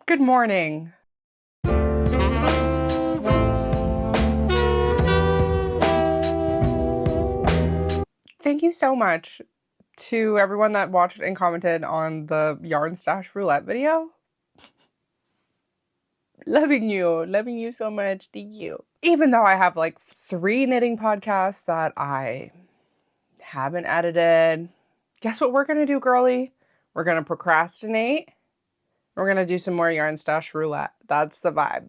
Good morning. Thank you so much to everyone that watched and commented on the Yarn Stash Roulette video. Loving you so much. Thank you. Even though I have like 3 knitting podcasts that I haven't edited, guess what we're gonna do, girly? We're gonna procrastinate. We're gonna do some more Yarn Stash Roulette. That's the vibe.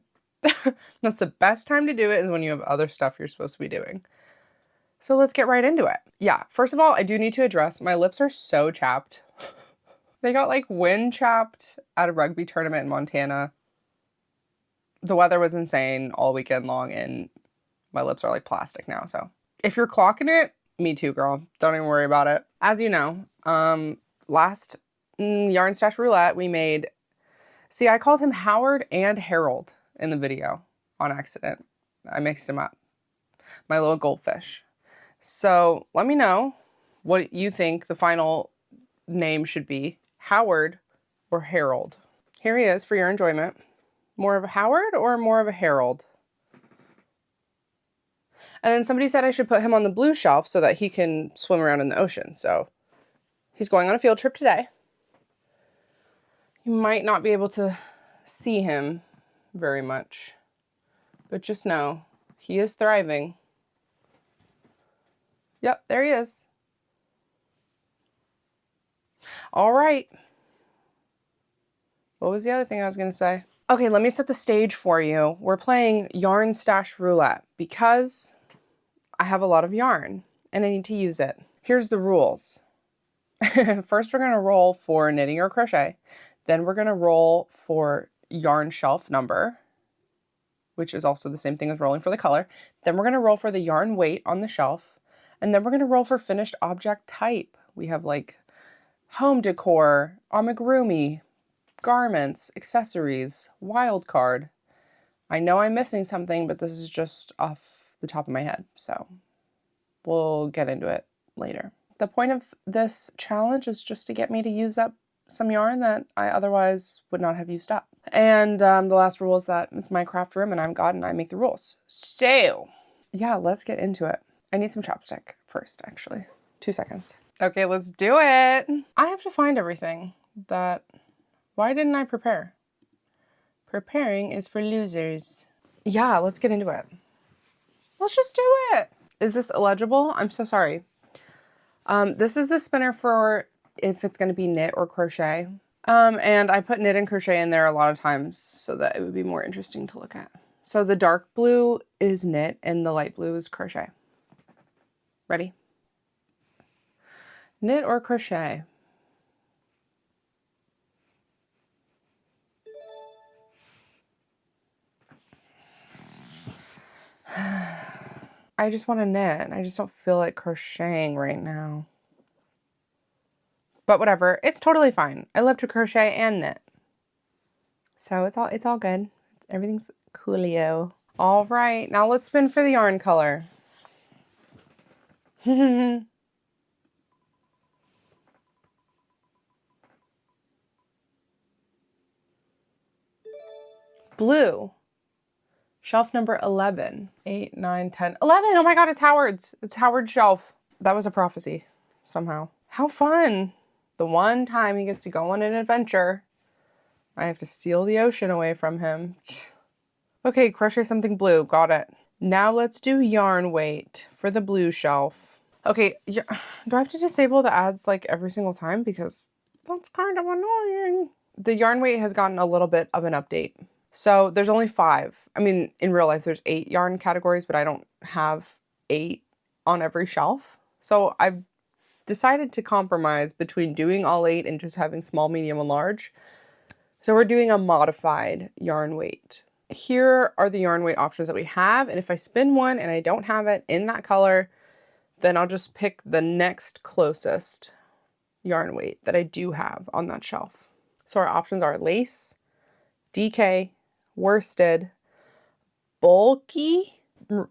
That's the best time to do it, is when you have other stuff you're supposed to be doing. So let's get right into it. Yeah, first of all, I do need to address my lips are so chapped. They got like wind chapped at a rugby tournament in Montana. The weather was insane all weekend long and my lips are like plastic now. So if you're clocking it, me too, girl. Don't even worry about it. As you know, last Yarn Stash Roulette, we made, see, I called him Howard and Harold in the video on accident. I mixed him up. My little goldfish. So let me know what you think the final name should be, Howard or Harold. Here he is for your enjoyment. More of a Howard or more of a Harold? And then somebody said I should put him on the blue shelf so that he can swim around in the ocean. So he's going on a field trip today. You might not be able to see him very much, but just know he is thriving. Yep, there he is. All right. What was the other thing I was going to say? Okay, let me set the stage for you. We're playing Yarn Stash Roulette because I have a lot of yarn and I need to use it. Here's the rules. First, we're going to roll for knitting or crochet. Then we're going to roll for yarn shelf number, which is also the same thing as rolling for the color. Then we're going to roll for the yarn weight on the shelf. And then we're going to roll for finished object type. We have like home decor, amigurumi, garments, accessories, wildcard. I know I'm missing something, but this is just off the top of my head. So we'll get into it later. The point of this challenge is just to get me to use up some yarn that I otherwise would not have used up. And the last rule is that it's my craft room and I'm God and I make the rules. So yeah, let's get into it. I need some chopstick first, actually. 2 seconds. Okay, let's do it. I have to find everything that... Why didn't I prepare? Preparing is for losers. Yeah, let's get into it. Let's just do it. Is this illegible? I'm so sorry. This is the spinner for if it's going to be knit or crochet. And I put knit and crochet in there a lot of times so that it would be more interesting to look at. So the dark blue is knit and the light blue is crochet. Ready? Knit or crochet? I just want to knit. I just don't feel like crocheting right now. But whatever, it's totally fine. I love to crochet and knit. So it's all good. Everything's coolio. All right, now let's spin for the yarn color. Blue. Shelf number 11. 8, 9, 10, 11. Oh my God, it's Howard's. It's Howard's shelf. That was a prophecy somehow. How fun. The one time he gets to go on an adventure, I have to steal the ocean away from him. Okay, crochet something blue. Got it. Now let's do yarn weight for the blue shelf. Okay, do I have to disable the ads like every single time? Because that's kind of annoying. The yarn weight has gotten a little bit of an update. So there's only 5. I mean, in real life, there's 8 yarn categories, but I don't have 8 on every shelf. So I've decided to compromise between doing all 8 and just having small, medium, and large. So we're doing a modified yarn weight. Here are the yarn weight options that we have. And if I spin one and I don't have it in that color, then I'll just pick the next closest yarn weight that I do have on that shelf. So our options are lace, DK, worsted, bulky,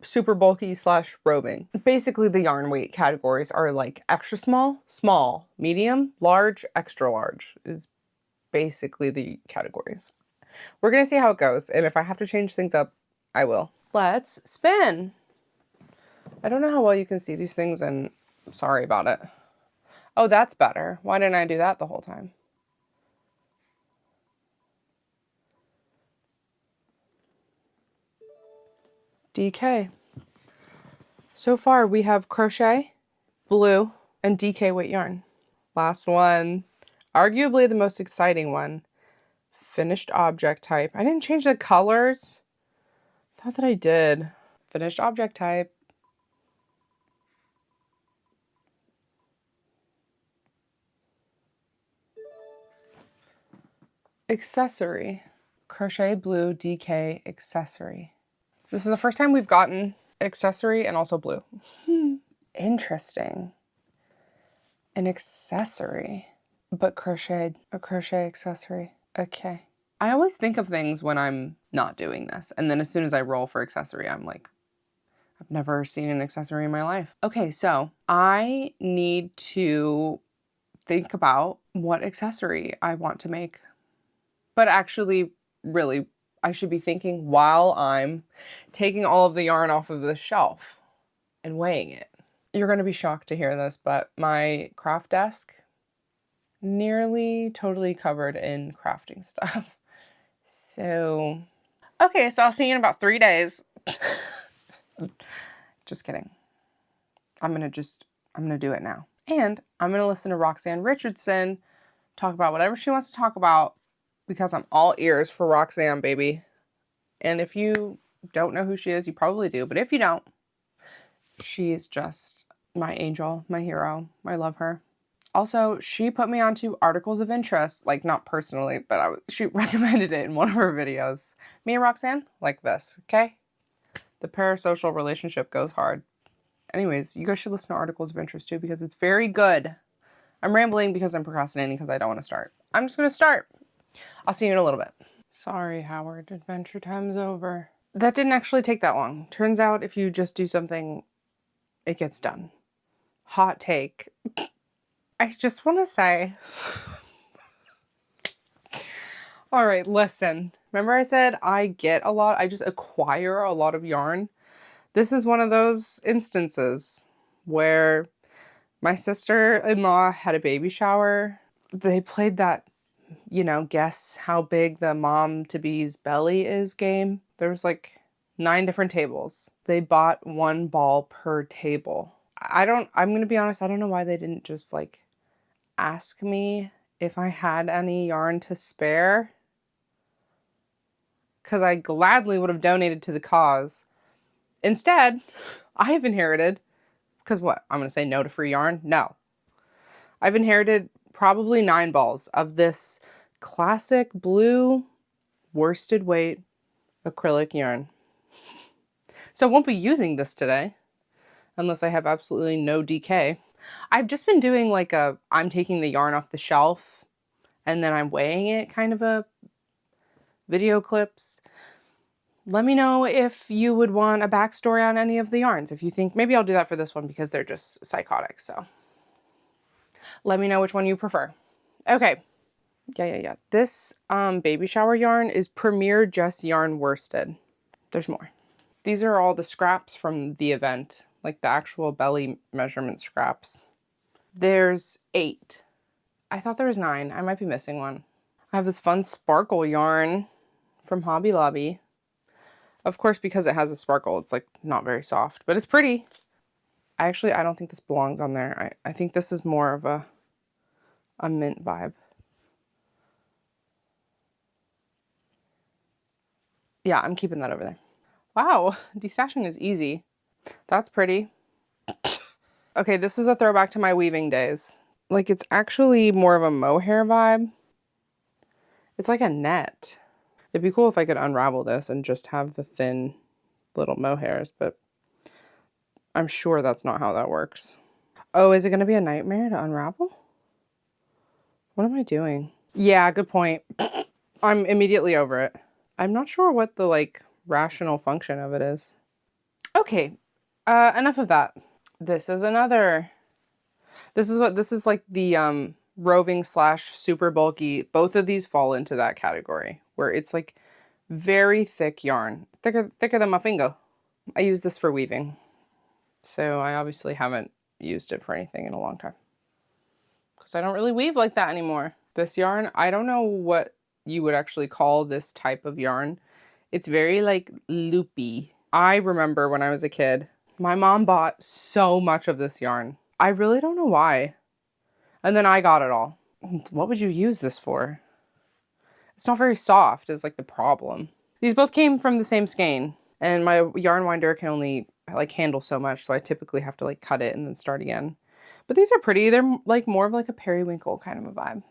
super bulky / roving. Basically the yarn weight categories are like extra small, small, medium, large, extra large is basically the categories. We're gonna see how it goes. And if I have to change things up, I will. Let's spin. I don't know how well you can see these things, and sorry about it. Oh, that's better. Why didn't I do that the whole time? DK. So far we have crochet, blue, and DK weight yarn. Last one, arguably the most exciting one, finished object type. I didn't change the colors. I thought that I did. Finished object type. Accessory. Crochet blue DK accessory. This is the first time we've gotten accessory and also blue. Interesting. An accessory, but crocheted. A crochet accessory. Okay. I always think of things when I'm not doing this, and then as soon as I roll for accessory, I'm like, I've never seen an accessory in my life. Okay, so I need to think about what accessory I want to make. But actually, really, I should be thinking while I'm taking all of the yarn off of the shelf and weighing it. You're going to be shocked to hear this, but my craft desk nearly totally covered in crafting stuff. So, okay, so I'll see you in about 3 days. Just kidding. I'm gonna do it now. And I'm gonna listen to Roxanne Richardson talk about whatever she wants to talk about, because I'm all ears for Roxanne, baby. And if you don't know who she is, you probably do, but if you don't, she's just my angel, my hero. I love her. Also, she put me onto articles of interest, like not personally, but she recommended it in one of her videos. Me and Roxanne, like this, okay? The parasocial relationship goes hard. Anyways, you guys should listen to articles of interest too, because it's very good. I'm rambling because I'm procrastinating because I don't want to start. I'm just going to start. I'll see you in a little bit. Sorry, Howard. Adventure time's over. That didn't actually take that long. Turns out if you just do something, it gets done. Hot take. I just want to say... All right, listen. Remember I said I just acquire a lot of yarn? This is one of those instances where my sister-in-law had a baby shower. They played that, guess how big the mom-to-be's belly is game. There was like 9 different tables. They bought 1 ball per table. I'm going to be honest, I don't know why they didn't just like ask me if I had any yarn to spare, because I gladly would have donated to the cause. Instead, I have inherited, because what? I'm going to say no to free yarn? No. I've inherited probably 9 balls of this classic blue worsted weight acrylic yarn. So I won't be using this today unless I have absolutely no DK. I've just been doing like I'm taking the yarn off the shelf and then I'm weighing it kind of a video clips. Let me know if you would want a backstory on any of the yarns. If you think, maybe I'll do that for this one because they're just psychotic. So let me know which one you prefer. Okay. Yeah. This baby shower yarn is Premier Just Yarn Worsted. There's more. These are all the scraps from the event, like the actual belly measurement scraps. There's 8. I thought there was 9. I might be missing one. I have this fun sparkle yarn from Hobby Lobby. Of course, because it has a sparkle, it's like not very soft, but it's pretty. I don't think this belongs on there. I think this is more of a mint vibe. Yeah, I'm keeping that over there. Wow, destashing is easy. That's pretty. Okay, this is a throwback to my weaving days. Like, it's actually more of a mohair vibe. It's like a net. It'd be cool if I could unravel this and just have the thin little mohairs, but I'm sure that's not how that works. Oh, is it going to be a nightmare to unravel? What am I doing? Yeah, good point. I'm immediately over it. I'm not sure what the, rational function of it is. Okay, enough of that. This is another. This is like the roving / super bulky. Both of these fall into that category where it's like very thick yarn, thicker than my finger. I use this for weaving, so I obviously haven't used it for anything in a long time because I don't really weave like that anymore. This yarn, I don't know what you would actually call this type of yarn. It's very like loopy. I remember when I was a kid, my mom bought so much of this yarn. I really don't know why. And then I got it all. What would you use this for? It's not very soft is like the problem. These both came from the same skein, and my yarn winder can only like handle so much, so I typically have to like cut it and then start again. But these are pretty. They're like more of like a periwinkle kind of a vibe.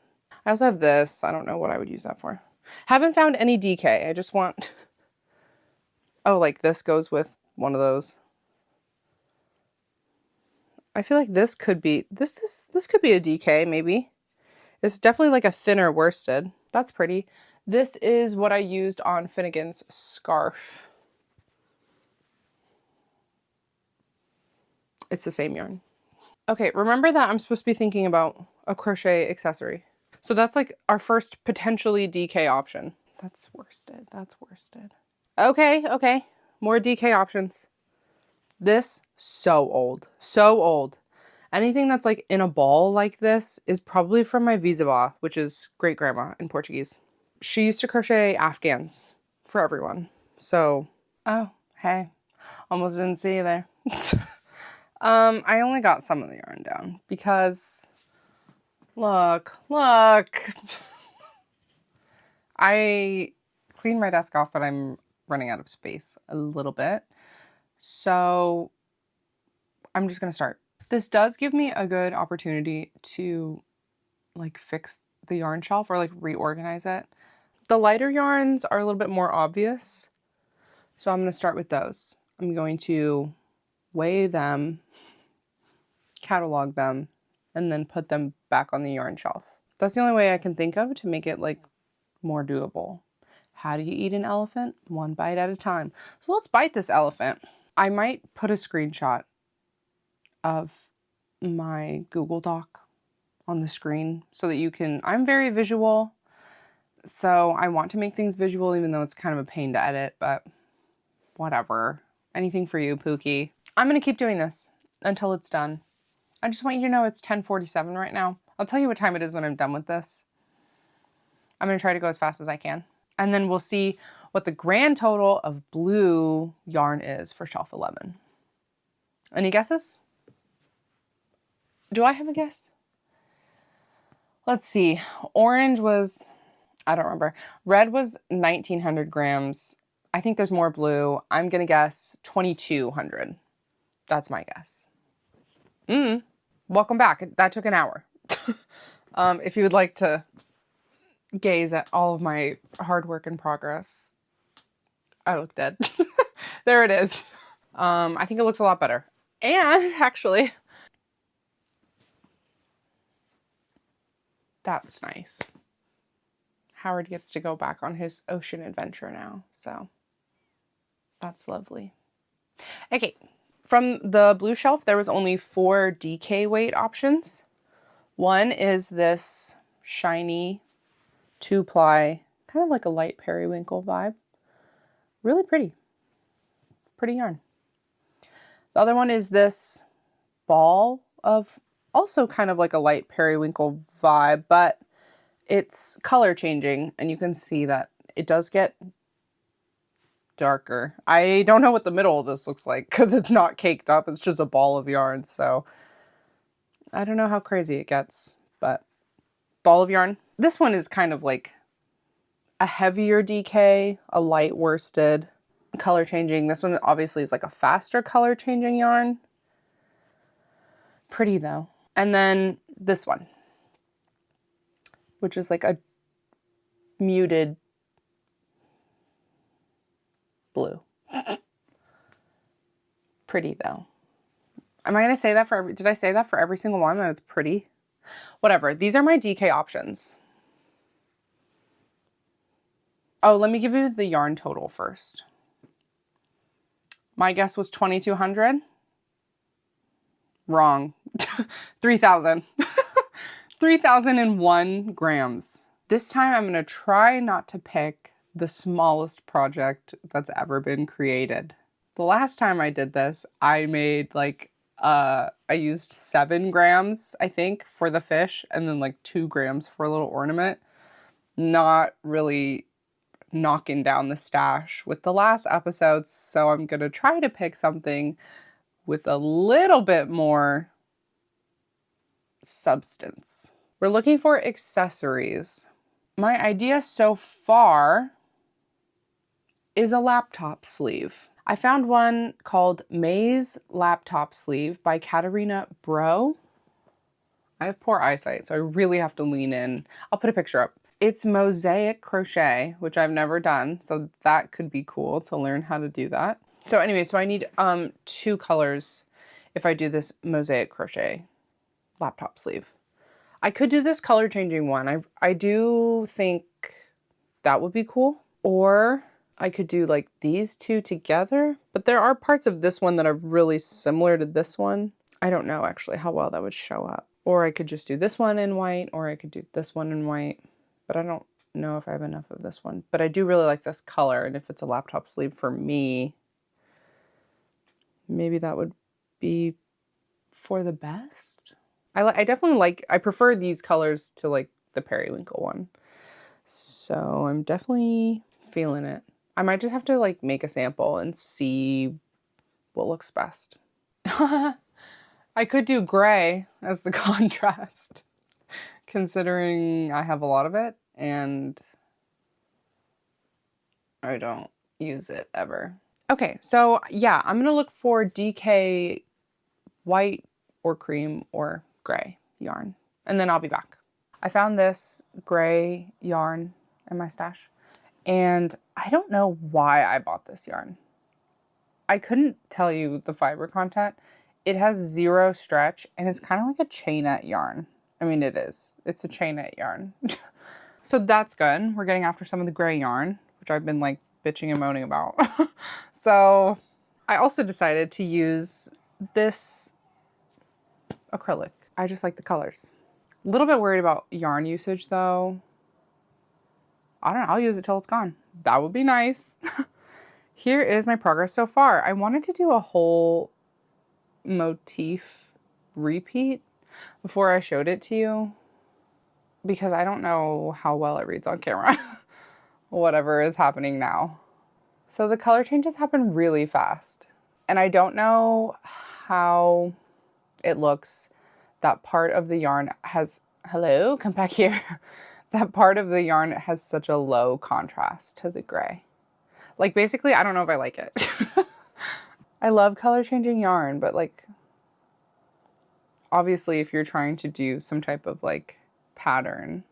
I also have this. I don't know what I would use that for. Haven't found any DK. I just want... Oh, like this goes with one of those. I feel like this could be... This could be a DK, maybe. It's definitely like a thinner worsted. That's pretty. This is what I used on Finnegan's scarf. It's the same yarn. Okay, remember that I'm supposed to be thinking about a crochet accessory. So that's like our first potentially DK option. That's worsted. That's worsted. Okay, okay. More DK options. This, so old. So old. Anything that's like in a ball like this is probably from my bisavó, which is great grandma in Portuguese. She used to crochet Afghans for everyone. So, oh, hey. Almost didn't see you there. I only got some of the yarn down because look. I cleaned my desk off, but I'm running out of space a little bit. So I'm just going to start. This does give me a good opportunity to like fix the yarn shelf or like reorganize it. The lighter yarns are a little bit more obvious. So I'm going to start with those. I'm going to weigh them, catalog them, and then put them back on the yarn shelf. That's the only way I can think of to make it like more doable. How do you eat an elephant? One bite at a time. So let's bite this elephant. I might put a screenshot of my Google Doc on the screen so that you can, I'm very visual, so I want to make things visual even though it's kind of a pain to edit, but whatever. Anything for you, Pookie. I'm gonna keep doing this until it's done. I just want you to know it's 10:47 right now. I'll tell you what time it is when I'm done with this. I'm gonna try to go as fast as I can. And then we'll see what the grand total of blue yarn is for shelf 11. Any guesses? Do I have a guess? Let's see. Orange was, I don't remember. Red was 1,900 grams. I think there's more blue. I'm gonna guess 2,200. That's my guess. Welcome back. That took an hour. If you would like to gaze at all of my hard work in progress. I look dead. There it is. I think it looks a lot better. And actually, that's nice. Howard gets to go back on his ocean adventure now, so that's lovely. Okay, from the blue shelf, there was only 4 DK weight options. One is this shiny 2-ply, kind of like a light periwinkle vibe. Really pretty. Pretty yarn. The other one is this ball of also kind of like a light periwinkle vibe, but it's color changing and you can see that it does get darker. I don't know what the middle of this looks like because it's not caked up. It's just a ball of yarn. So I don't know how crazy it gets, but ball of yarn. This one is kind of like a heavier DK, a light worsted, color changing. This one obviously is like a faster color changing yarn. Pretty though. And then this one, which is like a muted blue. Pretty though. Am I going to say that for every, did I say that for every single one that it's pretty? Whatever. These are my DK options. Oh, let me give you the yarn total first. My guess was 2,200. Wrong. 3,000. 3,001 grams. This time I'm going to try not to pick the smallest project that's ever been created. The last time I did this, I made like, I used 7 grams, I think, for the fish, and then like 2 grams for a little ornament. Not really knocking down the stash with the last episodes, so I'm gonna try to pick something with a little bit more substance. We're looking for accessories. My idea so far is a laptop sleeve. I found one called May's Laptop Sleeve by Katarina Bro. I have poor eyesight, so I really have to lean in. I'll put a picture up. It's mosaic crochet, which I've never done, so that could be cool to learn how to do that. So anyway, so I need 2 colors if I do this mosaic crochet laptop sleeve. I could do this color changing one. I do think that would be cool. Or I could do like these 2 together, but there are parts of this one that are really similar to this one. I don't know actually how well that would show up. Or I could just do this one in white, or I could do this one in white, but I don't know if I have enough of this one. But I do really like this color, and if it's a laptop sleeve for me, maybe that would be for the best. I definitely like, I prefer these colors to like the periwinkle one. So I'm definitely feeling it. I might just have to like make a sample and see what looks best. I could do gray as the contrast, considering I have a lot of it and I don't use it ever. Okay, so yeah, I'm gonna look for DK white or cream or gray yarn, and then I'll be back. I found this gray yarn in my stash, and I don't know why I bought this yarn. I couldn't tell you the fiber content. It has 0 stretch, and it's kind of like a chainette yarn. I mean, it is. It's a chainette yarn. So that's good. We're getting after some of the gray yarn, which I've been like bitching and moaning about. So I also decided to use this acrylic. I just like the colors. A little bit worried about yarn usage though. I don't know, I'll use it till it's gone. That would be nice. Here is my progress so far. I wanted to do a whole motif repeat before I showed it to you, because I don't know how well it reads on camera. Whatever is happening now. So the color changes happen really fast, and I don't know how it looks. That part of the yarn has, hello, come back here. That part of the yarn has such a low contrast to the gray. Like basically, I don't know if I like it. I love color changing yarn, but like, obviously if you're trying to do some type of like pattern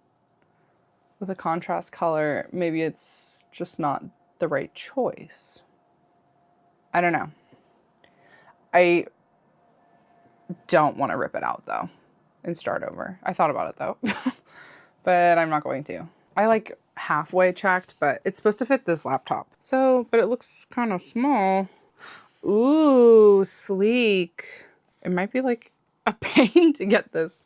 with a contrast color, maybe it's just not the right choice. I don't know. I don't want to rip it out though and start over. I thought about it though, but I'm not going to. I like halfway checked, but it's supposed to fit this laptop. So, but it looks kind of small. Ooh, sleek. It might be like a pain to get this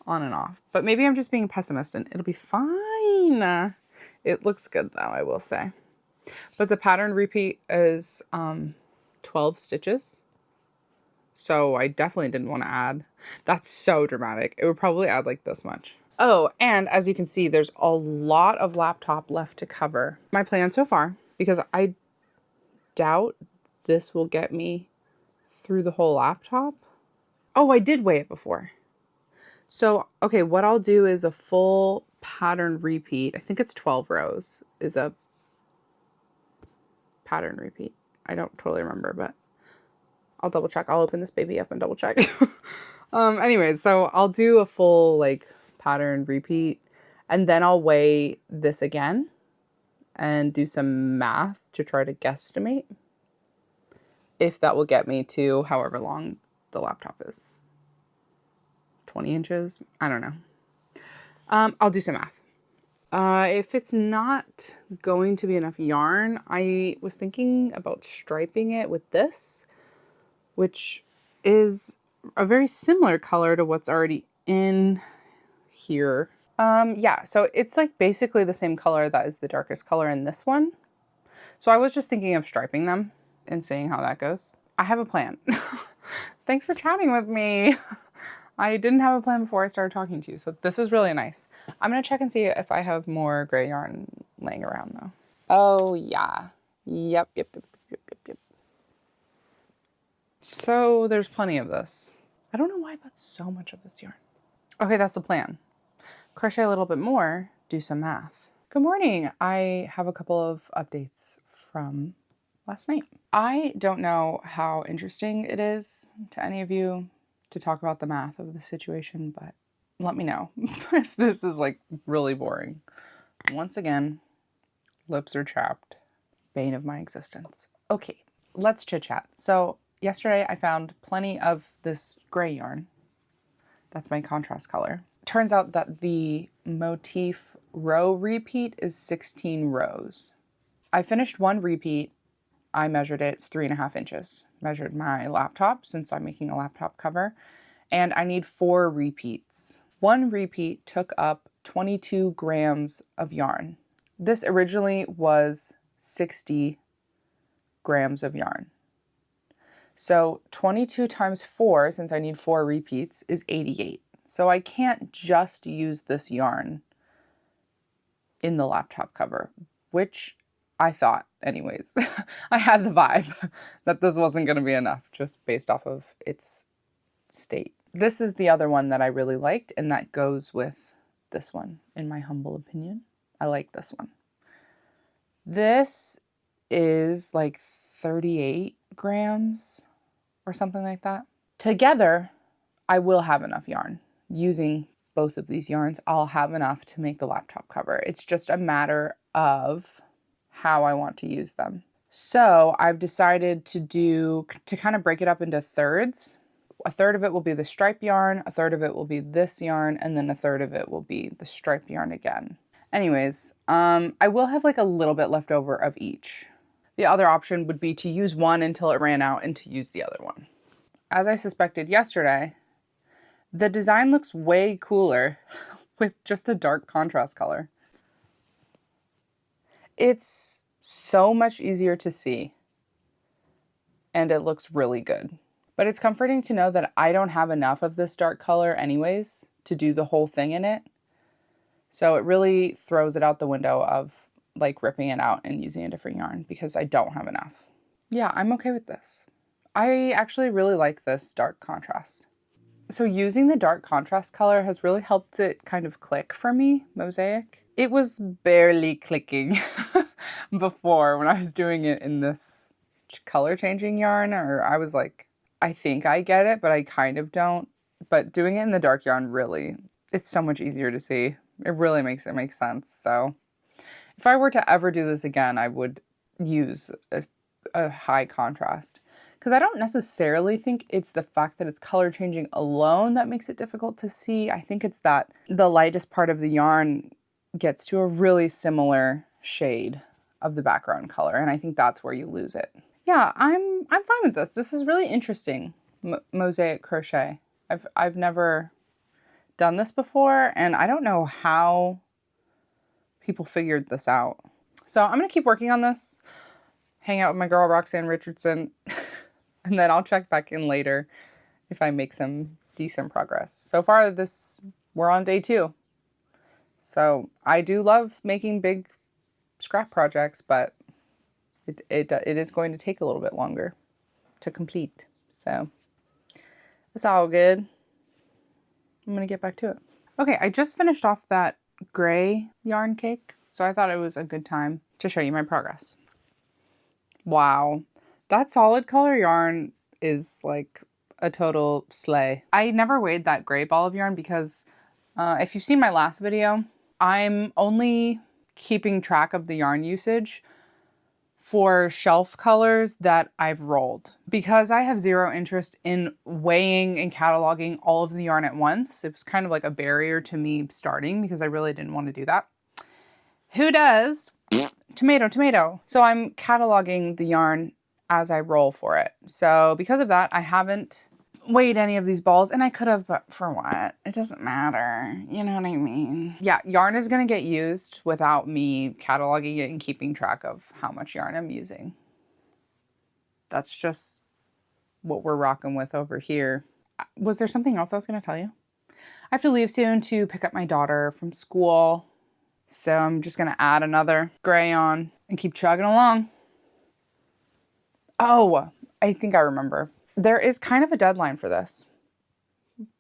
on and off, but maybe I'm just being a pessimist and it'll be fine. It looks good though, I will say. But the pattern repeat is 12 stitches. So I definitely didn't want to add. That's so dramatic. It would probably add like this much. Oh, and as you can see, there's a lot of laptop left to cover. My plan so far, because I doubt this will get me through the whole laptop. Oh, I did weigh it before. So, okay, what I'll do is a full pattern repeat. I think it's 12 rows is a pattern repeat. I don't totally remember, but I'll double check. I'll open this baby up and double check. Anyways, so I'll do a full like pattern repeat, and then I'll weigh this again and do some math to try to guesstimate if that will get me to however long the laptop is. 20 inches? I don't know. I'll do some math. If it's not going to be enough yarn, I was thinking about striping it with this, which is a very similar color to what's already in here. Yeah, so it's like basically the same color that is the darkest color in this one. So I was just thinking of striping them and seeing how that goes. I have a plan. Thanks for chatting with me. I didn't have a plan before I started talking to you, so this is really nice. I'm gonna check and see if I have more gray yarn laying around though. Oh yeah, yep. So there's plenty of this. I don't know why I bought so much of this yarn. Okay, that's the plan. Crochet a little bit more, do some math. Good morning. I have a couple of updates from last night. I don't know how interesting it is to any of you to talk about the math of the situation, but let me know if this is like really boring. Once again, lips are chapped. Bane of my existence. Okay, let's chit chat. So yesterday I found plenty of this gray yarn. That's my contrast color. Turns out that the motif row repeat is 16 rows. I finished one repeat. I measured it, it's 3.5 inches. Measured my laptop since I'm making a laptop cover, and I need 4 repeats. One repeat took up 22 grams of yarn. This originally was 60 grams of yarn. So 22 times 4, since I need 4 repeats, is 88. So I can't just use this yarn in the laptop cover, which I thought anyways. I had the vibe that this wasn't going to be enough just based off of its state. This is the other one that I really liked, and that goes with this one, in my humble opinion. I like this one. This is like 38 grams or something like that. Together, I will have enough yarn. Using both of these yarns, I'll have enough to make the laptop cover. It's just a matter of how I want to use them. So I've decided to kind of break it up into thirds. A third of it will be the stripe yarn, a third of it will be this yarn, and then a third of it will be the stripe yarn again. Anyways, I will have like a little bit left over of each. The other option would be to use one until it ran out and to use the other one. As I suspected yesterday, the design looks way cooler with just a dark contrast color. It's so much easier to see, and it looks really good. But it's comforting to know that I don't have enough of this dark color anyways to do the whole thing in it. So it really throws it out the window of like ripping it out and using a different yarn because I don't have enough. Yeah, I'm okay with this. I actually really like this dark contrast. So using the dark contrast color has really helped it kind of click for me, Mosaic. It was barely clicking before when I was doing it in this color changing yarn, or I was like, I think I get it, but I kind of don't. But doing it in the dark yarn, really, it's so much easier to see. It really makes it make sense. So if I were to ever do this again, I would use a high contrast. Because I don't necessarily think it's the fact that it's color changing alone that makes it difficult to see. I think it's that the lightest part of the yarn gets to a really similar shade of the background color, and I think that's where you lose it. Yeah, I'm fine with this. This is really interesting, mosaic crochet. I've never done this before, and I don't know how people figured this out. So I'm gonna keep working on this, hang out with my girl Roxanne Richardson, and then I'll check back in later if I make some decent progress. So far, we're on day 2. So I do love making big scrap projects, but it is going to take a little bit longer to complete. So it's all good. I'm gonna get back to it. Okay, I just finished off that gray yarn cake, so I thought it was a good time to show you my progress. Wow, that solid color yarn is like a total slay. I never weighed that gray ball of yarn because if you've seen my last video, I'm only keeping track of the yarn usage for shelf colors that I've rolled. Because I have zero interest in weighing and cataloging all of the yarn at once, it was kind of like a barrier to me starting because I really didn't want to do that. Who does? Tomato, tomato. So I'm cataloging the yarn as I roll for it. So because of that, I haven't weighed any of these balls, and I could have, but for what? It doesn't matter. You know what I mean? Yeah, yarn is going to get used without me cataloging it and keeping track of how much yarn I'm using. That's just what we're rocking with over here. Was there something else I was going to tell you? I have to leave soon to pick up my daughter from school. So I'm just going to add another gray on and keep chugging along. Oh, I think I remember. There is kind of a deadline for this,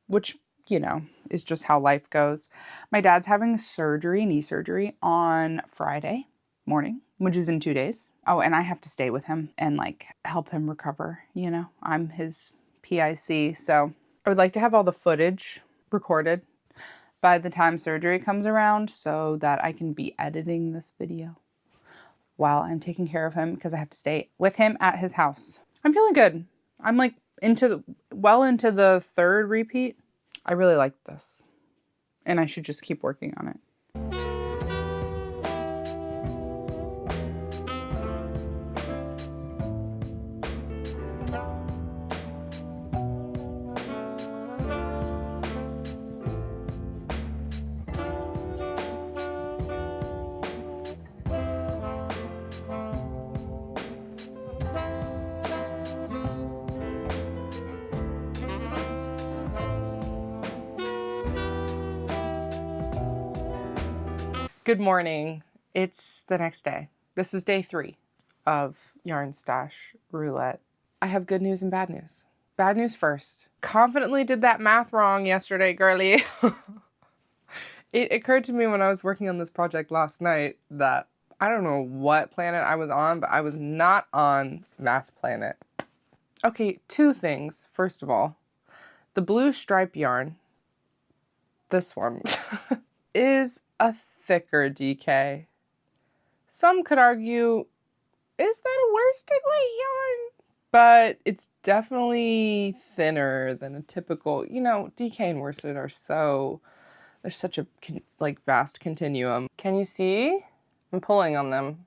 which, you know, is just how life goes. My dad's having surgery, knee surgery, on Friday morning, which is in 2 days. Oh, and I have to stay with him and like help him recover. You know, I'm his PIC. So I would like to have all the footage recorded by the time surgery comes around so that I can be editing this video while I'm taking care of him because I have to stay with him at his house. I'm feeling good. I'm like well into the 3rd repeat. I really like this and I should just keep working on it. Good morning. It's the next day. This is day 3 of Yarn Stash Roulette. I have good news and bad news. Bad news first. Confidently did that math wrong yesterday, girly. It occurred to me when I was working on this project last night that I don't know what planet I was on, but I was not on Math Planet. Okay, 2 things. First of all, the blue stripe yarn, this one, is a thicker DK. Some could argue, is that a worsted weight yarn? But it's definitely thinner than a typical, you know, DK and worsted are so, there's such a like vast continuum. Can you see? I'm pulling on them.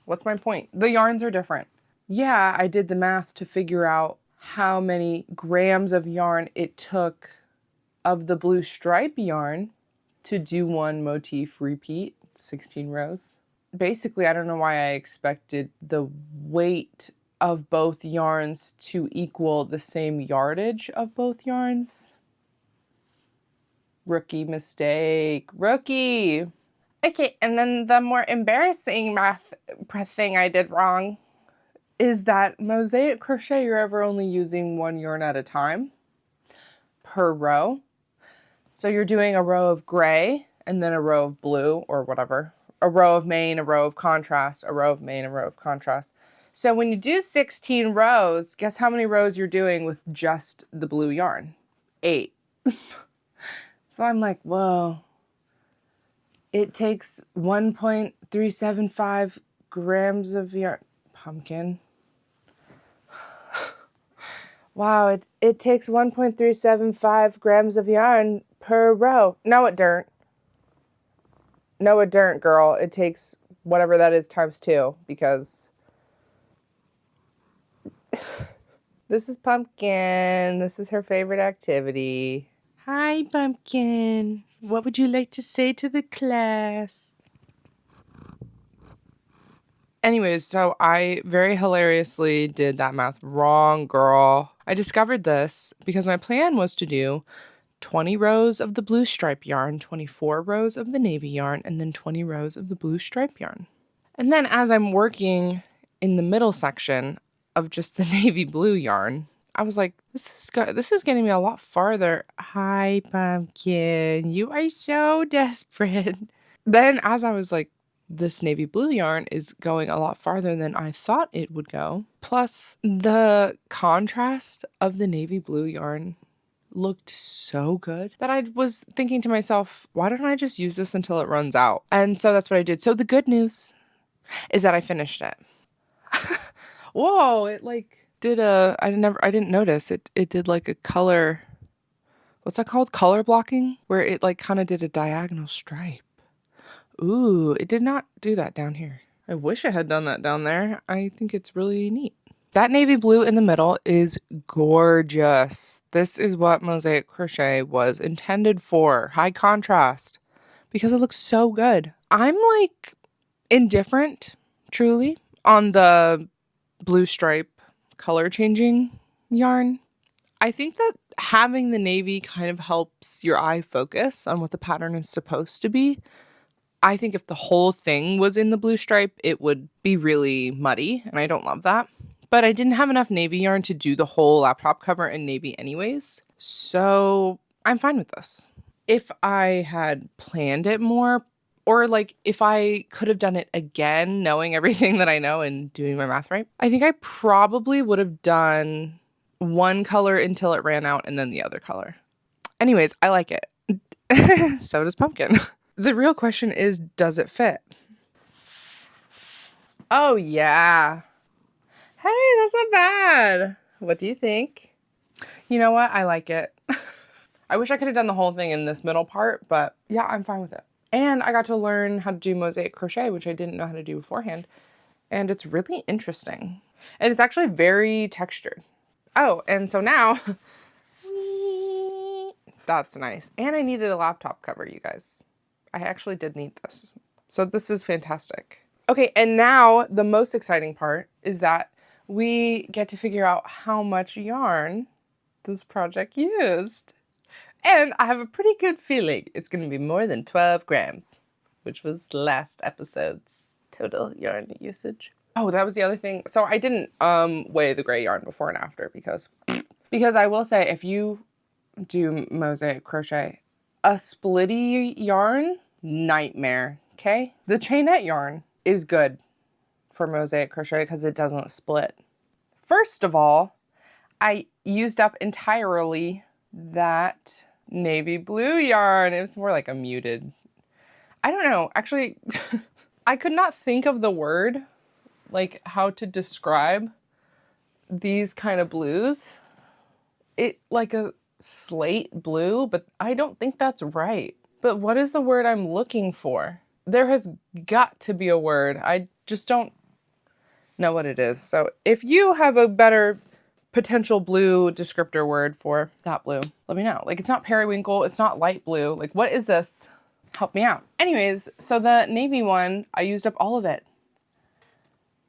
What's my point? The yarns are different. Yeah, I did the math to figure out how many grams of yarn it took of the blue stripe yarn to do 1 motif repeat, 16 rows. Basically, I don't know why I expected the weight of both yarns to equal the same yardage of both yarns. Rookie mistake. Rookie! Okay, and then the more embarrassing math thing I did wrong is that mosaic crochet, you're ever only using 1 yarn at a time per row. So you're doing a row of gray and then a row of blue or whatever. A row of main, a row of contrast, a row of main, a row of contrast. So when you do 16 rows, guess how many rows you're doing with just the blue yarn? 8. So I'm like, whoa. It takes 1.375 grams of yarn. Pumpkin. Wow, it takes 1.375 grams of yarn per row. No, it don't. No, it don't, girl. It takes whatever that is times 2 because this is Pumpkin. This is her favorite activity. Hi, Pumpkin. What would you like to say to the class? Anyways, so I very hilariously did that math wrong, girl. I discovered this because my plan was to do 20 rows of the blue stripe yarn, 24 rows of the navy yarn, and then 20 rows of the blue stripe yarn. And then as I'm working in the middle section of just the navy blue yarn, I was like, this is getting me a lot farther. Hi, Pumpkin. You are so desperate. Then as I was like, this navy blue yarn is going a lot farther than I thought it would go. Plus, the contrast of the navy blue yarn looked so good that I was thinking to myself, why don't I just use this until it runs out? And so that's what I did. So the good news is that I finished it. Whoa, it like did I didn't notice it did like a color, what's that called? Color blocking, where it like kind of did a diagonal stripe. Ooh, it did not do that down here. I wish it had done that down there. I think it's really neat. That navy blue in the middle is gorgeous. This is what Mosaic Crochet was intended for. High contrast. Because it looks so good. I'm like indifferent, truly, on the blue stripe color changing yarn. I think that having the navy kind of helps your eye focus on what the pattern is supposed to be. I think if the whole thing was in the blue stripe, it would be really muddy, and I don't love that. But I didn't have enough navy yarn to do the whole laptop cover in navy anyways, so I'm fine with this. If I had planned it more, or like if I could have done it again, knowing everything that I know and doing my math right, I think I probably would have done one color until it ran out and then the other color. Anyways, I like it. So does Pumpkin. The real question is, does it fit? Oh yeah. Hey, that's not bad. What do you think? You know what? I like it. I wish I could have done the whole thing in this middle part, but yeah, I'm fine with it. And I got to learn how to do mosaic crochet, which I didn't know how to do beforehand. And it's really interesting. And it's actually very textured. Oh, and so now, that's nice. And I needed a laptop cover, you guys. I actually did need this. So this is fantastic. Okay, and now the most exciting part is that we get to figure out how much yarn this project used. And I have a pretty good feeling it's going to be more than 12 grams, which was last episode's total yarn usage. Oh, that was the other thing. So I didn't weigh the gray yarn before and after because I will say, if you do mosaic crochet, a splitty yarn, nightmare, okay? The chainette yarn is good for mosaic crochet because it doesn't split. First of all, I used up entirely that navy blue yarn. It was more like a muted, I don't know, actually, I could not think of the word, like how to describe these kind of blues. It like a slate blue, but I don't think that's right. But what is the word I'm looking for? There has got to be a word. I just don't know what it is. So if you have a better potential blue descriptor word for that blue, let me know. Like, it's not periwinkle, it's not light blue. Like, what is this? Help me out. Anyways, so the navy one, I used up all of it.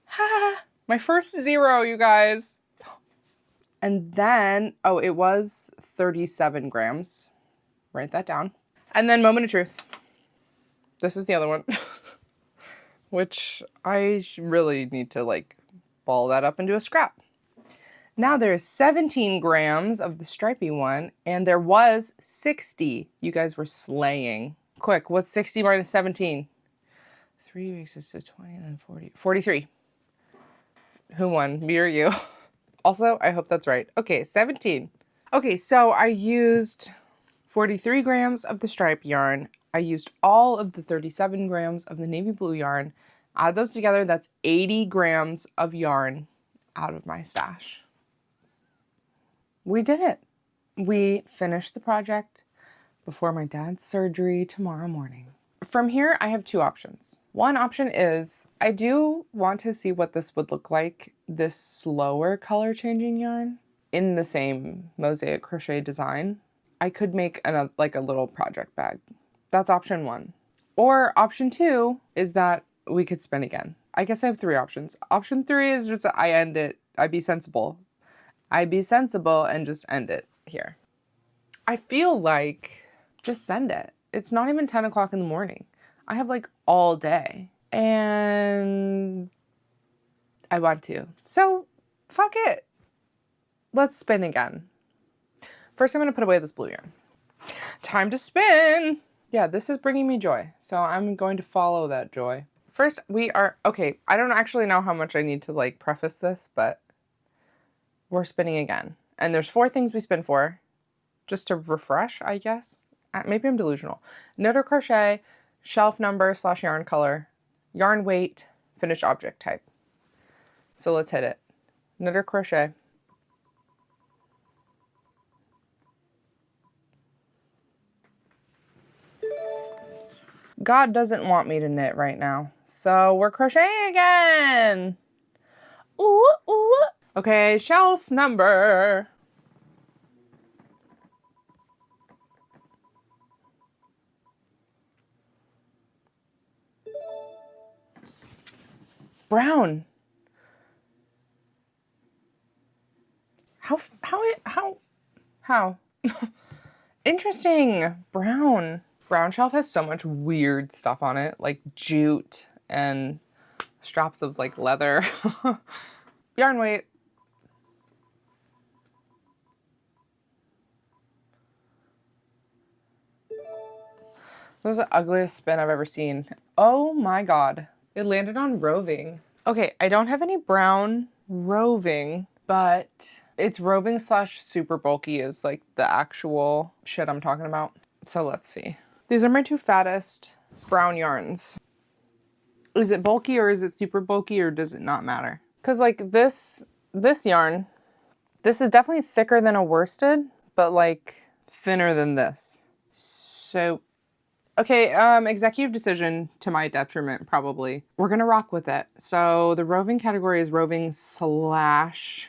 Ha! My first 0, you guys. And then, oh, it was 37 grams. Write that down. And then moment of truth. This is the other one, which I really need to like ball that up into a scrap. Now there's 17 grams of the stripy one, and there was 60. You guys were slaying. Quick, what's 60 minus 17? 3 weeks is to 20, then 40. 43. Who won, me or you? Also, I hope that's right. Okay, 17. Okay, so I used 43 grams of the stripe yarn. I used all of the 37 grams of the navy blue yarn. Add those together, that's 80 grams of yarn out of my stash. We did it. We finished the project before my dad's surgery tomorrow morning. From here, I have 2 options. One option is I do want to see what this would look like, this slower color changing yarn in the same mosaic crochet design. I could make like a little project bag. That's option 1. Or option 2 is that we could spin again. I guess I have 3 options. Option 3 is just I end it. I be sensible and just end it here. I feel like just send it. It's not even 10 o'clock in the morning. I have like all day and I want to. So fuck it. Let's spin again. First, I'm going to put away this blue yarn. Time to spin. Yeah, this is bringing me joy. So I'm going to follow that joy. First, okay, I don't actually know how much I need to like preface this, but we're spinning again. And there's 4 things we spin for, just to refresh, I guess. Maybe I'm delusional. Knit or crochet, shelf number / yarn color, yarn weight, finished object type. So let's hit it. Knit or crochet. God doesn't want me to knit right now, so we're crocheting again. Ooh, ooh. Okay, shelf number. Brown. How? Interesting. Brown. Brown shelf has so much weird stuff on it, like jute and straps of like leather. Yarn weight. That was the ugliest spin I've ever seen. Oh my God. It landed on roving. Okay, I don't have any brown roving, but it's roving slash super bulky is like the actual shit I'm talking about. So let's see. These are my two fattest brown yarns. Is it bulky or is it super bulky or does it not matter? Because like this yarn, this is definitely thicker than a worsted, but like thinner than this. So, okay, executive decision to my detriment, probably. We're gonna rock with it. So the roving category is roving slash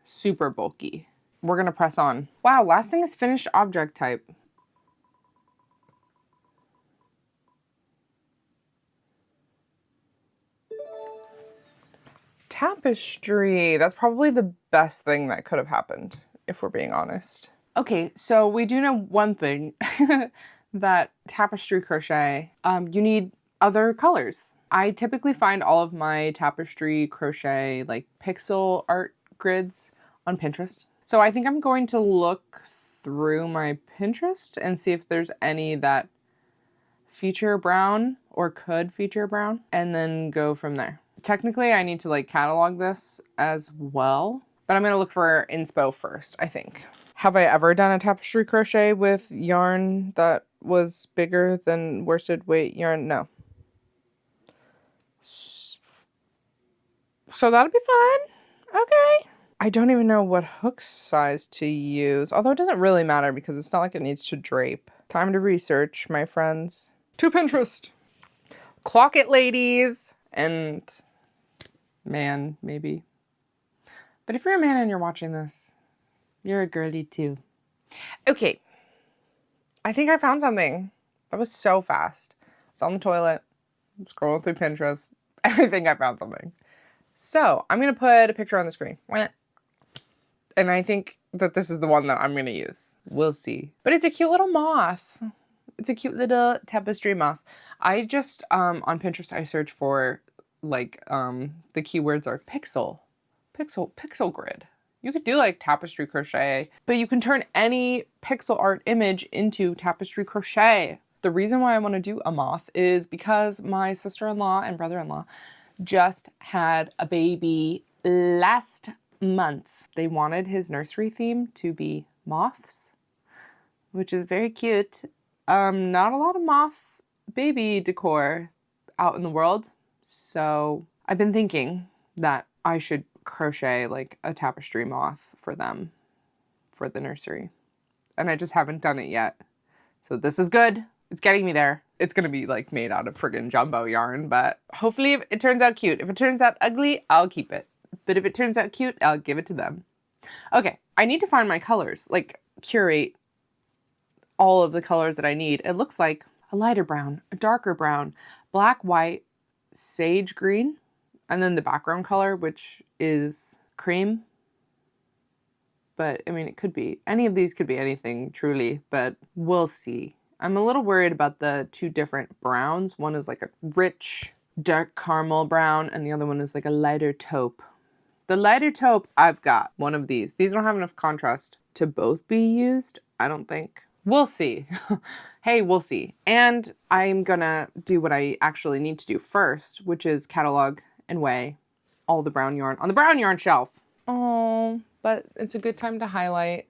super bulky. We're gonna press on. Wow, last thing is finished object type. Tapestry. That's probably the best thing that could have happened, if we're being honest. Okay, so we do know one thing, that tapestry crochet, you need other colors. I typically find all of my tapestry crochet like pixel art grids on Pinterest. So I think I'm going to look through my Pinterest and see if there's any that feature brown or could feature brown and then go from there. Technically, I need to like catalog this as well, but I'm gonna look for inspo first, I think. Have I ever done a tapestry crochet with yarn that was bigger than worsted weight yarn? No. So that'll be fun. Okay. I don't even know what hook size to use, although it doesn't really matter because it's not like it needs to drape. Time to research, my friends. To Pinterest. Clock it, ladies. And man, maybe. But if you're a man and you're watching this, you're a girly too. Okay. I think I found something. That was so fast. I was on the toilet, scrolling through Pinterest. I think I found something. So I'm going to put a picture on the screen. And I think that this is the one that I'm going to use. We'll see. But it's a cute little moth. It's a cute little tapestry moth. I just, on Pinterest, I search for like, the keywords are pixel grid. You could do like tapestry crochet, but you can turn any pixel art image into tapestry crochet. The reason why I want to do a moth is because my sister-in-law and brother-in-law just had a baby last month. They wanted his nursery theme to be moths, which is very cute. Not a lot of moth baby decor out in the world. So I've been thinking that I should crochet like a tapestry moth for them for the nursery. And I just haven't done it yet. So this is good. It's getting me there. It's going to be like made out of friggin' jumbo yarn, but hopefully if it turns out cute. If it turns out ugly, I'll keep it. But if it turns out cute, I'll give it to them. Okay, I need to find my colors, like curate all of the colors that I need. It looks like a lighter brown, a darker brown, black, white, sage green, and then the background color, which is cream. But I mean, it could be, any of these could be anything truly, but we'll see. I'm a little worried about the two different browns. One is like a rich, dark caramel brown, and the other one is like a lighter taupe. The lighter taupe, I've got one of these. These don't have enough contrast to both be used, I don't think. We'll see. Hey, we'll see. And I'm gonna do what I actually need to do first, which is catalog and weigh all the brown yarn on the brown yarn shelf. Oh, but it's a good time to highlight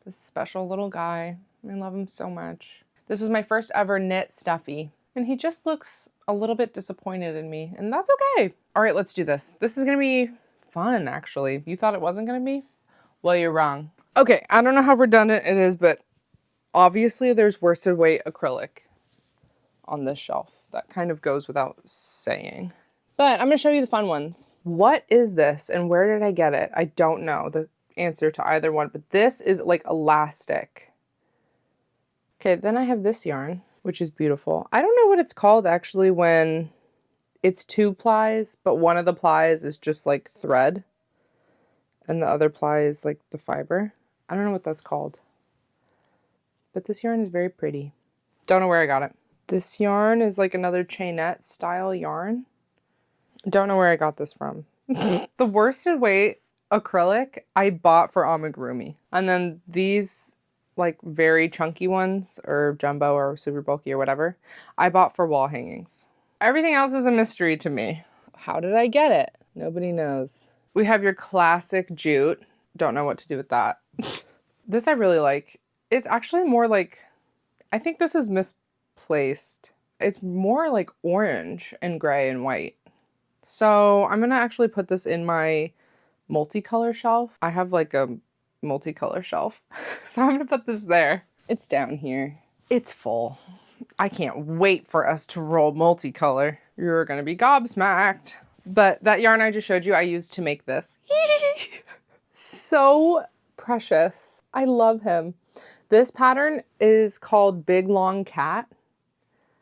this special little guy. I love him so much. This was my first ever knit stuffy, and he just looks a little bit disappointed in me, and that's okay. All right, let's do this. This is gonna be fun, actually. You thought it wasn't gonna be? Well, you're wrong. Okay, I don't know how redundant it is, but obviously there's worsted weight acrylic on this shelf. That kind of goes without saying. But I'm going to show you the fun ones. What is this and where did I get it? I don't know the answer to either one, but this is like elastic. Okay, then I have this yarn, which is beautiful. I don't know what it's called actually when it's 2 plies, but one of the plies is just like thread and the other ply is like the fiber. I don't know what that's called, but this yarn is very pretty. Don't know where I got it. This yarn is like another chainette style yarn. Don't know where I got this from. The worsted weight acrylic I bought for amigurumi. And then these like very chunky ones or jumbo or super bulky or whatever, I bought for wall hangings. Everything else is a mystery to me. How did I get it? Nobody knows. We have your classic jute. Don't know what to do with that. This I really like. It's actually more like, I think this is misplaced. It's more like orange and gray and white. So I'm gonna actually put this in my multicolor shelf. I have like a multicolor shelf. So I'm gonna put this there. It's down here. It's full. I can't wait for us to roll multicolor. You're gonna be gobsmacked. But that yarn I just showed you, I used to make this. So precious. I love him. This pattern is called Big Long Cat.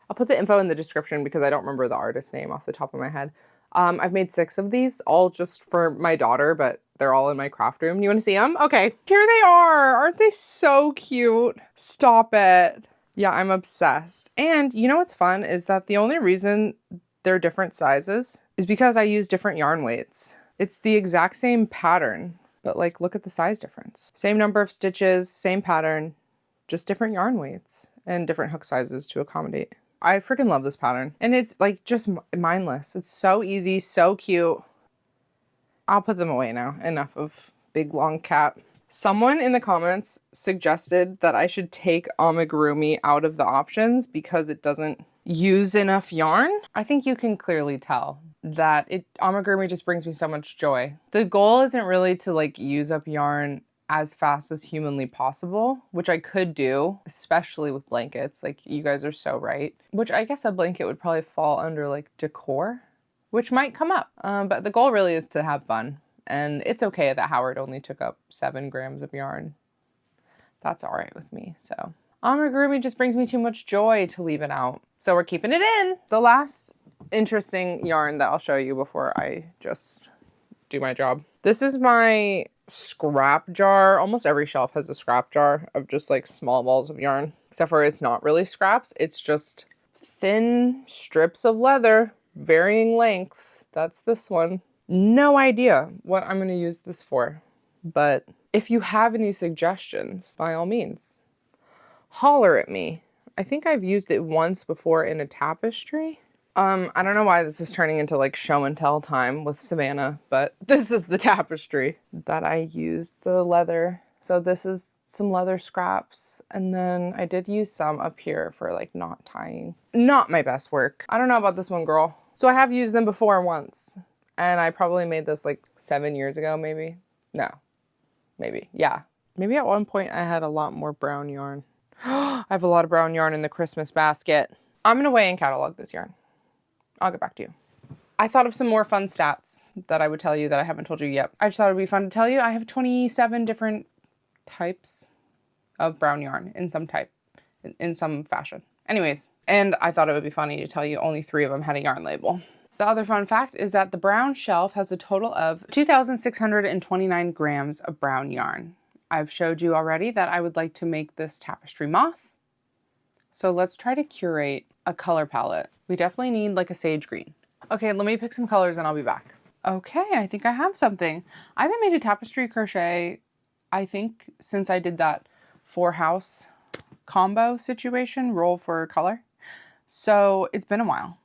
I'll put the info in the description because I don't remember the artist name off the top of my head. I've made 6 of these, all just for my daughter, but they're all in my craft room. You want to see them? Okay, here they are. Aren't they so cute? Stop it. Yeah, I'm obsessed. And you know what's fun is that the only reason they're different sizes is because I use different yarn weights. It's the exact same pattern, but like look at the size difference. Same number of stitches, same pattern, just different yarn weights and different hook sizes to accommodate. I freaking love this pattern. And it's like just mindless. It's so easy, so cute. I'll put them away now. Enough of Big Long Cat. Someone in the comments suggested that I should take amigurumi out of the options because it doesn't use enough yarn. I think you can clearly tell that amigurumi just brings me so much joy. The goal isn't really to like use up yarn as fast as humanly possible, which I could do, especially with blankets. Like, you guys are so right. Which I guess a blanket would probably fall under like decor, which might come up. But the goal really is to have fun. And it's okay that Howard only took up 7 grams of yarn. That's all right with me. So amigurumi just brings me too much joy to leave it out. So we're keeping it in. The last interesting yarn that I'll show you before I just do my job. This is my scrap jar. Almost every shelf has a scrap jar of just like small balls of yarn, except for it's not really scraps. It's just thin strips of leather, varying lengths. That's this one. No idea what I'm going to use this for, but if you have any suggestions, by all means, holler at me. I think I've used it once before in a tapestry. I don't know why this is turning into like show and tell time with Savannah, but this is the tapestry that I used the leather. So this is some leather scraps, and then I did use some up here for like knot tying. Not my best work. I don't know about this one, girl. So I have used them before once, and I probably made this like 7 years ago, maybe. No, maybe, yeah. Maybe at one point I had a lot more brown yarn. I have a lot of brown yarn in the Christmas basket. I'm gonna weigh and catalog this yarn. I'll get back to you. I thought of some more fun stats that I would tell you that I haven't told you yet. I just thought it would be fun to tell you. I have 27 different types of brown yarn in some fashion. Anyways, and I thought it would be funny to tell you only 3 of them had a yarn label. The other fun fact is that the brown shelf has a total of 2,629 grams of brown yarn. I've showed you already that I would like to make this tapestry moth. So let's try to curate a color palette. We definitely need like a sage green. Okay, let me pick some colors and I'll be back. Okay, I think I have something. I haven't made a tapestry crochet, I think, since I did that 4-house combo situation, roll for color. So it's been a while.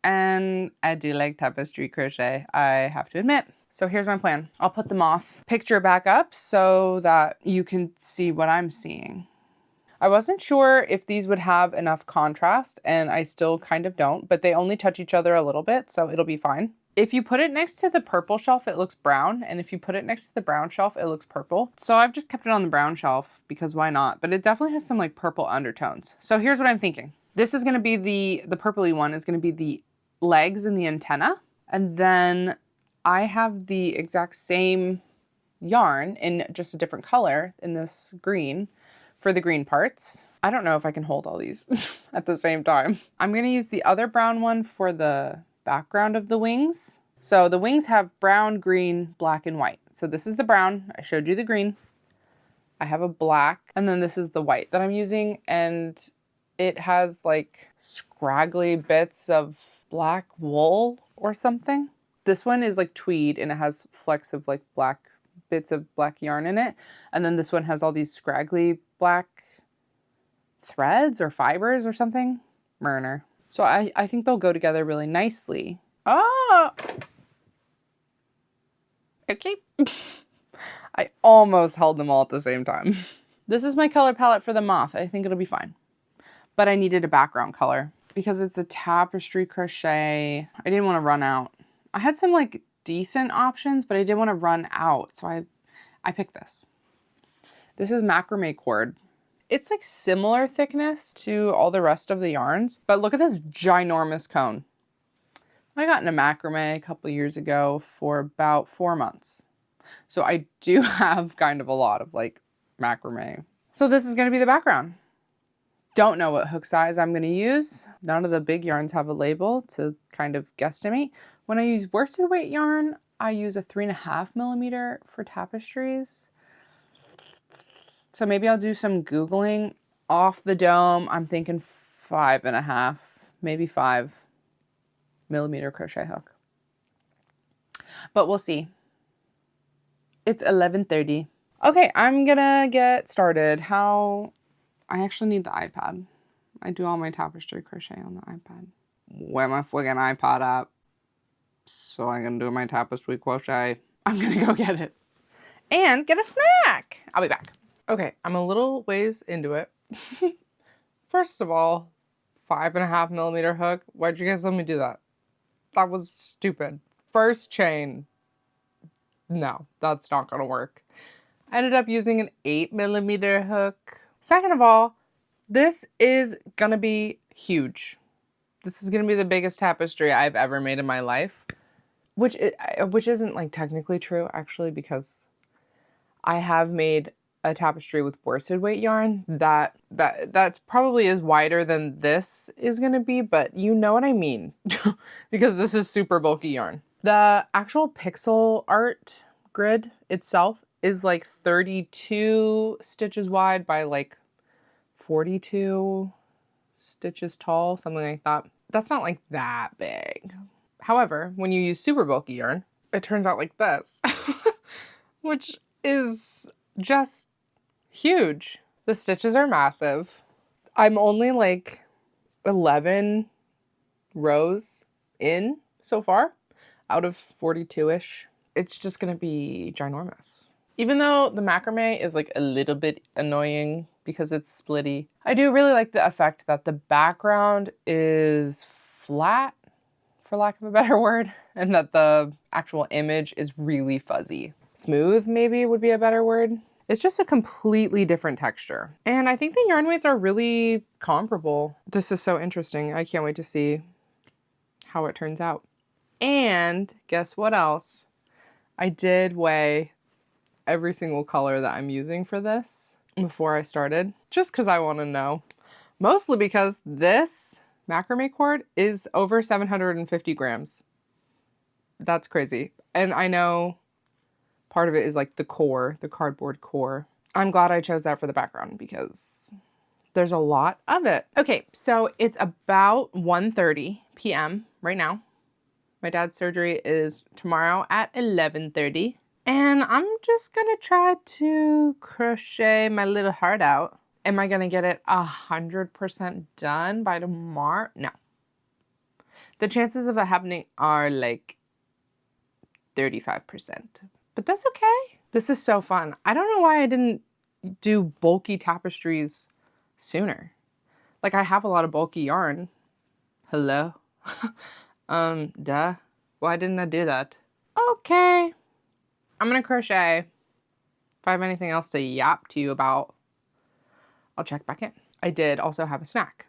And I do like tapestry crochet, I have to admit. So here's my plan. I'll put the moth picture back up so that you can see what I'm seeing. I wasn't sure if these would have enough contrast, and I still kind of don't, but they only touch each other a little bit, so it'll be fine. If you put it next to the purple shelf, it looks brown, and if you put it next to the brown shelf, it looks purple. So I've just kept it on the brown shelf because why not? But it definitely has some like purple undertones. So here's what I'm thinking. This is going to be the purpley one is going to be the legs and the antenna, And then I have the exact same yarn in just a different color in this green for the green parts. I don't know if I can hold all these at the same time. I'm going to use the other brown one for the background of the wings. So the wings have brown, green, black, and white. So this is the brown. I showed you the green. I have a black, and then this is the white that I'm using, and it has like scraggly bits of black wool or something. This one is like tweed, and it has flecks of like black bits of black yarn in it. And then this one has all these scraggly black threads or fibers or something. Murner. So I think they'll go together really nicely. Oh! Okay. I almost held them all at the same time. This is my color palette for the moth. I think it'll be fine. But I needed a background color because it's a tapestry crochet. I didn't want to run out. I had some like decent options, but I didn't want to run out. So I picked this. This is macrame cord. It's like similar thickness to all the rest of the yarns, but look at this ginormous cone. I got into macrame a couple years ago for about 4 months. So I do have kind of a lot of like macrame. So this is going to be the background. Don't know what hook size I'm going to use. None of the big yarns have a label to kind of guesstimate. When I use worsted weight yarn, I use a 3.5mm for tapestries. So maybe I'll do some Googling. Off the dome, I'm thinking 5.5, maybe 5mm crochet hook. But we'll see. It's 11:30. Okay, I'm gonna get started. I actually need the iPad. I do all my tapestry crochet on the iPad. Where my friggin' iPad at? So I can do my tapestry crochet. I'm gonna go get it. And get a snack. I'll be back. Okay, I'm a little ways into it. First of all, 5.5mm hook. Why'd you guys let me do that? That was stupid. First chain. No, that's not gonna work. I ended up using an 8mm hook. Second of all, this is gonna be huge. This is gonna be the biggest tapestry I've ever made in my life, which isn't like technically true actually, because I have made a tapestry with worsted weight yarn that probably is wider than this is gonna be, but you know what I mean, because this is super bulky yarn. The actual pixel art grid itself is like 32 stitches wide by like 42 stitches tall, something like that. That's not like that big. However, when you use super bulky yarn, it turns out like this, which is just huge. The stitches are massive. I'm only like 11 rows in so far out of 42-ish. It's just gonna be ginormous. Even though the macrame is like a little bit annoying because it's splitty, I do really like the effect that the background is flat, for lack of a better word, and that the actual image is really fuzzy. Smooth maybe would be a better word. It's just a completely different texture. And I think the yarn weights are really comparable. This is so interesting. I can't wait to see how it turns out. And guess what else? I did weigh every single color that I'm using for this before I started, just because I want to know. Mostly because this macrame cord is over 750 grams. That's crazy. And I know part of it is like the core, the cardboard core. I'm glad I chose that for the background because there's a lot of it. Okay, so it's about 1:30 p.m. right now. My dad's surgery is tomorrow at 11:30. And I'm just gonna try to crochet my little heart out. Am I gonna get it 100% done by tomorrow? No. The chances of it happening are like 35%. But that's okay. This is so fun. I don't know why I didn't do bulky tapestries sooner. Like, I have a lot of bulky yarn. Hello? Duh. Why didn't I do that? Okay. I'm gonna crochet. If I have anything else to yap to you about, I'll check back in. I did also have a snack.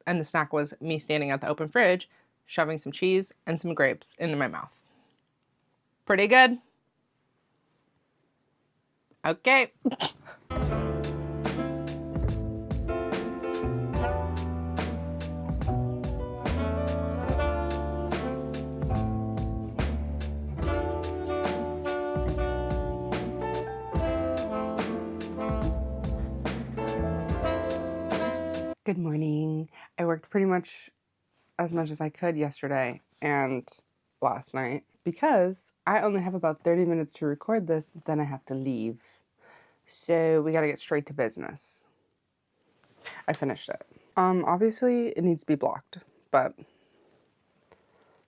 And the snack was me standing at the open fridge, shoving some cheese and some grapes into my mouth. Pretty good? Okay. Good morning. I worked pretty much as I could yesterday and last night because I only have about 30 minutes to record this, then I have to leave. So we gotta get straight to business. I finished it. Obviously it needs to be blocked, but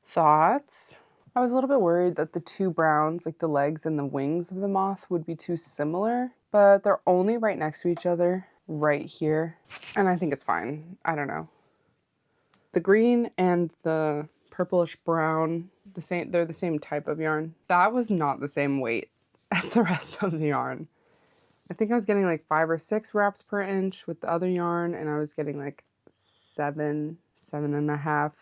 thoughts? I was a little bit worried that the two browns, like the legs and the wings of the moth, would be too similar, but they're only right next to each other right here, and I think it's fine. I don't know. The green and the purplish brown, they're the same type of yarn. That was not the same weight as the rest of the yarn. I think I was getting like 5 or 6 wraps per inch with the other yarn, and I was getting like 7.5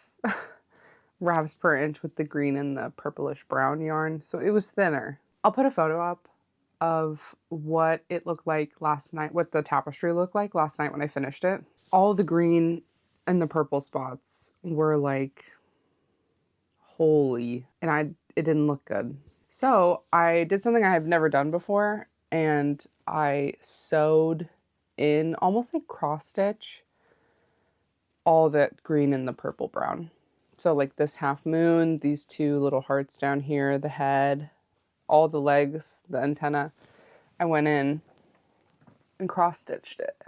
wraps per inch with the green and the purplish brown yarn. So it was thinner. I'll put a photo up of what it looked like last night, what the tapestry looked like last night when I finished it. All the green and the purple spots were like holy, and it didn't look good. So I did something I have never done before, and I sewed in, almost like cross stitch, all that green and the purple brown. So like this half moon, these two little hearts down here, the head, all the legs, the antenna, I went in and cross-stitched it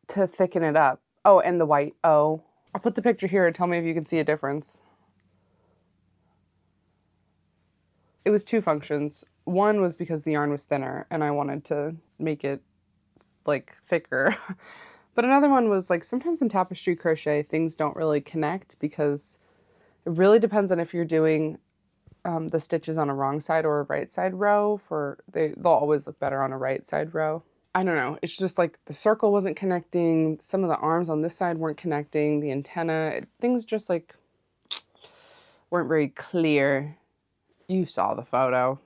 to thicken it up. Oh, and the white O. I'll put the picture here and tell me if you can see a difference. It was 2 functions. One was because the yarn was thinner and I wanted to make it like thicker. But another one was like sometimes in tapestry crochet things don't really connect because it really depends on if you're doing the stitches on a wrong side or a right side row. They'll always look better on a right side row. I don't know. It's just like the circle wasn't connecting. Some of the arms on this side weren't connecting. The antenna, things just like weren't very clear. You saw the photo.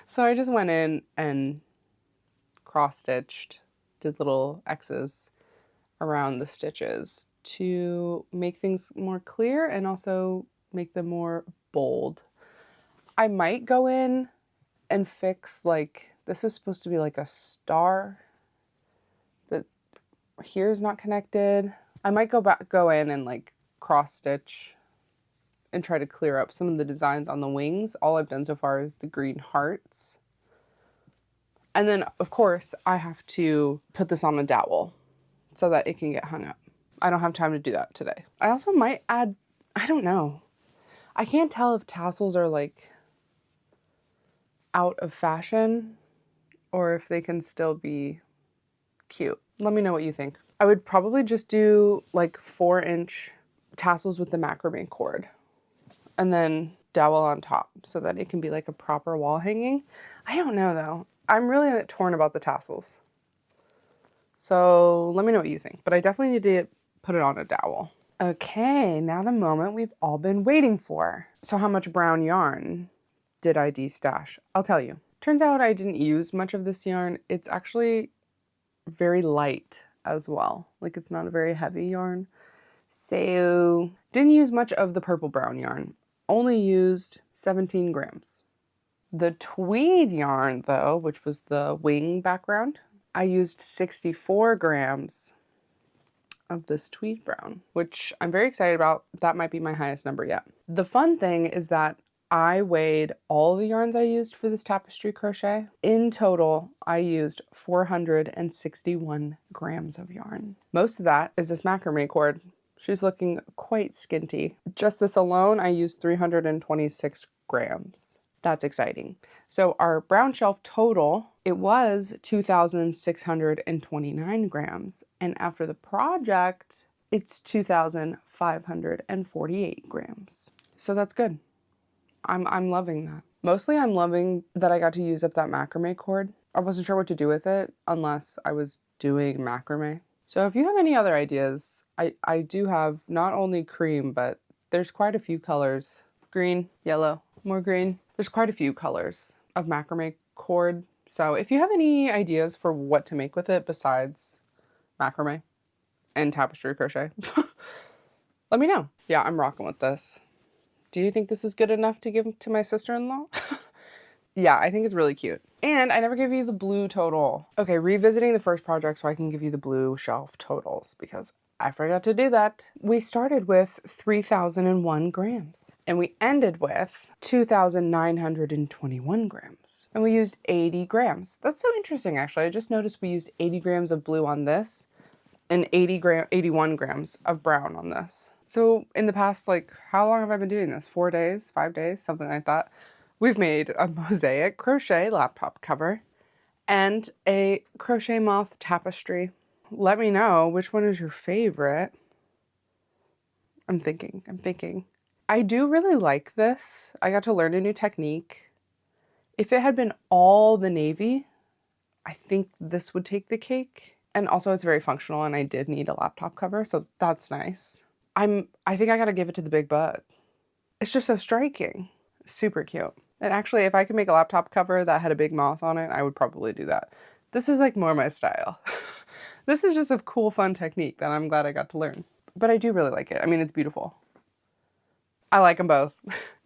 So I just went in and cross-stitched, did little X's around the stitches to make things more clear and also make them more bold. I might go in and fix, like, this is supposed to be like a star, but here's not connected. I might go in and like cross stitch and try to clear up some of the designs on the wings. All I've done so far is the green hearts. And then of course I have to put this on a dowel so that it can get hung up. I don't have time to do that today. I also might add, I don't know. I can't tell if tassels are like out of fashion or if they can still be cute. Let me know what you think. I would probably just do like 4-inch tassels with the macrame cord and then dowel on top so that it can be like a proper wall hanging. I don't know though. I'm really torn about the tassels. So let me know what you think, but I definitely need to put it on a dowel. Okay, now the moment we've all been waiting for. So how much brown yarn did I de-stash? I'll tell you. Turns out I didn't use much of this yarn. It's actually very light as well. Like it's not a very heavy yarn. So didn't use much of the purple brown yarn. Only used 17 grams. The tweed yarn though, which was the wing background, I used 64 grams of this tweed brown, which I'm very excited about. That might be my highest number yet. The fun thing is that I weighed all the yarns I used for this tapestry crochet. In total, I used 461 grams of yarn. Most of that is this macrame cord. She's looking quite skinty. Just this alone, I used 326 grams. That's exciting. So our brown shelf total, it was 2,629 grams. And after the project, it's 2,548 grams. So that's good. I'm loving that. Mostly I'm loving that I got to use up that macrame cord. I wasn't sure what to do with it unless I was doing macrame. So if you have any other ideas, I do have not only cream, but there's quite a few colors. Green, yellow, more green. There's quite a few colors of macrame cord. So if you have any ideas for what to make with it besides macrame and tapestry crochet, let me know. Yeah, I'm rocking with this. Do you think this is good enough to give to my sister-in-law? Yeah, I think it's really cute. And I never gave you the blue total. Okay, revisiting the first project so I can give you the blue shelf totals because I forgot to do that. We started with 3,001 grams and we ended with 2,921 grams. And we used 80 grams. That's so interesting, actually. I just noticed we used 80 grams of blue on this and 81 grams of brown on this. So in the past, like, how long have I been doing this? 4 days, 5 days, something like that. We've made a mosaic crochet laptop cover and a crochet moth tapestry. Let me know which one is your favorite. I'm thinking. I do really like this. I got to learn a new technique. If it had been all the navy, I think this would take the cake. And also it's very functional and I did need a laptop cover, so that's nice. I think I gotta give it to the big bug. It's just so striking. Super cute. And actually, if I could make a laptop cover that had a big moth on it, I would probably do that. This is like more my style. This is just a cool, fun technique that I'm glad I got to learn. But I do really like it. I mean, it's beautiful. I like them both.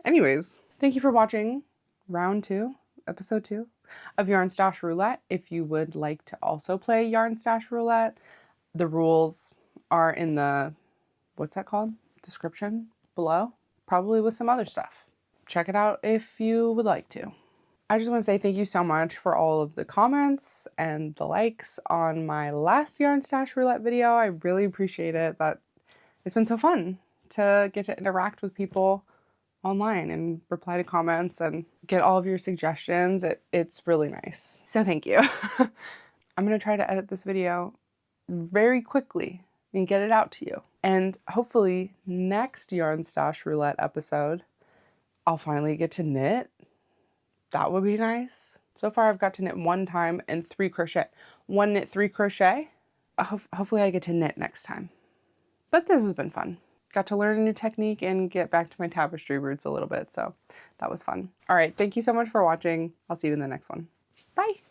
Anyways, thank you for watching round 2, episode 2 of Yarn Stash Roulette. If you would like to also play Yarn Stash Roulette, the rules are in the, what's that called? Description below, probably with some other stuff. Check it out if you would like to. I just want to say thank you so much for all of the comments and the likes on my last Yarn Stash Roulette video. I really appreciate it. It's been so fun to get to interact with people online and reply to comments and get all of your suggestions. It's really nice. So thank you. I'm going to try to edit this video very quickly and get it out to you. And hopefully next Yarn Stash Roulette episode, I'll finally get to knit. That would be nice. So far I've got to knit 1 time and 3 crochet. 1 knit, 3 crochet. Hopefully I get to knit next time. But this has been fun. Got to learn a new technique and get back to my tapestry roots a little bit, so that was fun. All right, thank you so much for watching. I'll see you in the next one. Bye.